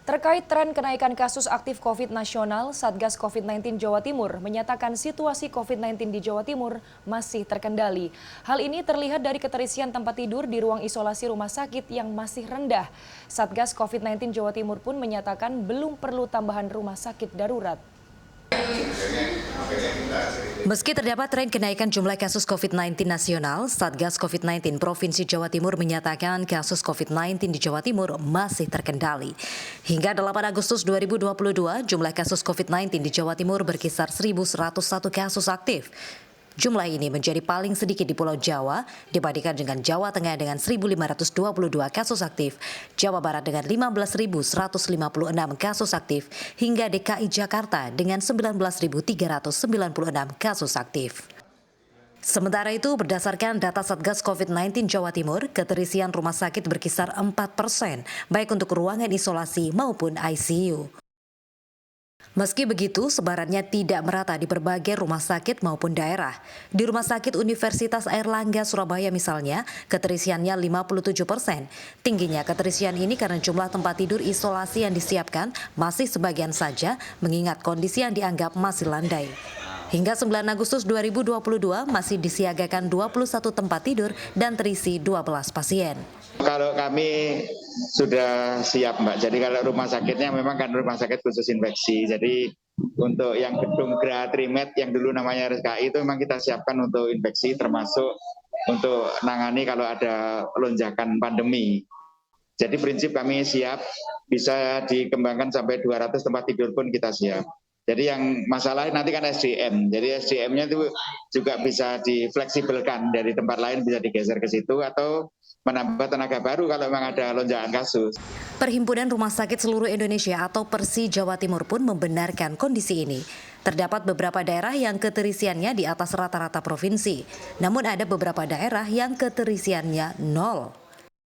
Terkait tren kenaikan kasus aktif COVID nasional, Satgas COVID-19 Jawa Timur menyatakan situasi COVID-19 di Jawa Timur masih terkendali. Hal ini terlihat dari keterisian tempat tidur di ruang isolasi rumah sakit yang masih rendah. Satgas COVID-19 Jawa Timur pun menyatakan belum perlu tambahan rumah sakit darurat. Meski terdapat tren kenaikan jumlah kasus COVID-19 nasional, Satgas COVID-19 Provinsi Jawa Timur menyatakan kasus COVID-19 di Jawa Timur masih terkendali. Hingga 8 Agustus 2022, jumlah kasus COVID-19 di Jawa Timur berkisar 1.101 kasus aktif. Jumlah ini menjadi paling sedikit di Pulau Jawa dibandingkan dengan Jawa Tengah dengan 1.522 kasus aktif, Jawa Barat dengan 15.156 kasus aktif, hingga DKI Jakarta dengan 19.396 kasus aktif. Sementara itu, berdasarkan data Satgas COVID-19 Jawa Timur, keterisian rumah sakit berkisar 4%, baik untuk ruangan isolasi maupun ICU. Meski begitu, sebarannya tidak merata di berbagai rumah sakit maupun daerah. Di Rumah Sakit Universitas Airlangga Surabaya misalnya, keterisiannya 57%. Tingginya keterisian ini karena jumlah tempat tidur isolasi yang disiapkan masih sebagian saja, mengingat kondisi yang dianggap masih landai. Hingga 9 Agustus 2022 masih disiagakan 21 tempat tidur dan terisi 12 pasien. Kalau kami sudah siap, Mbak. Jadi kalau rumah sakitnya memang kan rumah sakit khusus infeksi. Jadi untuk yang gedung Trimed yang dulu namanya RSKI itu memang kita siapkan untuk infeksi, termasuk untuk menangani kalau ada lonjakan pandemi. Jadi prinsip kami siap, bisa dikembangkan sampai 200 tempat tidur pun kita siap. Jadi yang masalah nanti kan SDM. Jadi SDM-nya itu juga bisa difleksibelkan, dari tempat lain bisa digeser ke situ atau menambah tenaga baru kalau memang ada lonjakan kasus. Perhimpunan Rumah Sakit Seluruh Indonesia atau Persi Jawa Timur pun membenarkan kondisi ini. Terdapat beberapa daerah yang keterisiannya di atas rata-rata provinsi, namun ada beberapa daerah yang keterisiannya nol.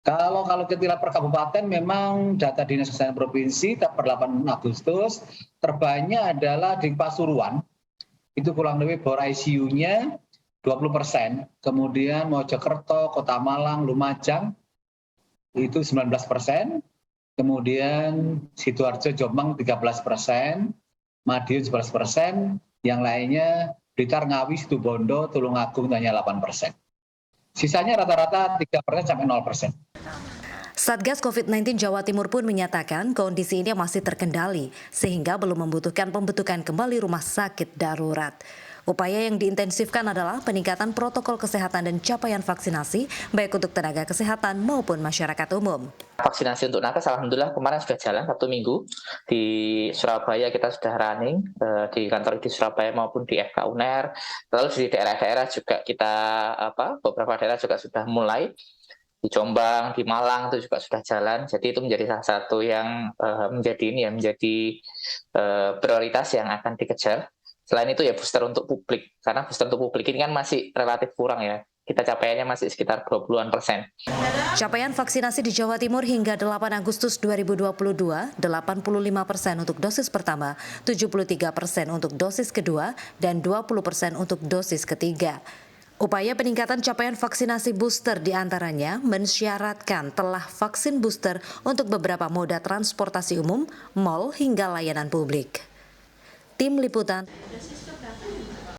Kalau kita per kabupaten memang data Dinas Kesehatan Provinsi per 8 Agustus terbanyak adalah di Pasuruan, itu kurang lebih bor ICU-nya 20%, kemudian Mojokerto, Kota Malang, Lumajang itu 19%, kemudian Sidoarjo, Jombang 13%, Madiun 11%, yang lainnya Blitar, Ngawi, Situbondo, Tulungagung hanya 8%. Sisanya rata-rata 3% sampai 0%. Satgas COVID-19 Jawa Timur pun menyatakan kondisi ini masih terkendali sehingga belum membutuhkan pembentukan kembali rumah sakit darurat. Upaya yang diintensifkan adalah peningkatan protokol kesehatan dan capaian vaksinasi baik untuk tenaga kesehatan maupun masyarakat umum. Vaksinasi untuk nakes alhamdulillah kemarin sudah jalan 1 minggu. Di Surabaya kita sudah running, di kantor di Surabaya maupun di FK UNER. Lalu di daerah-daerah juga kita beberapa daerah juga sudah mulai. Di Jombang, di Malang itu juga sudah jalan. Jadi itu menjadi salah satu yang menjadi prioritas yang akan dikejar. Selain itu ya booster untuk publik, karena booster untuk publik ini kan masih relatif kurang ya. Kita capaiannya masih sekitar 20-an%. Capaian vaksinasi di Jawa Timur hingga 8 Agustus 2022, 85% untuk dosis pertama, 73% untuk dosis kedua, dan 20% untuk dosis ketiga. Upaya peningkatan capaian vaksinasi booster diantaranya mensyaratkan telah vaksin booster untuk beberapa moda transportasi umum, mal hingga layanan publik. Tim Liputan.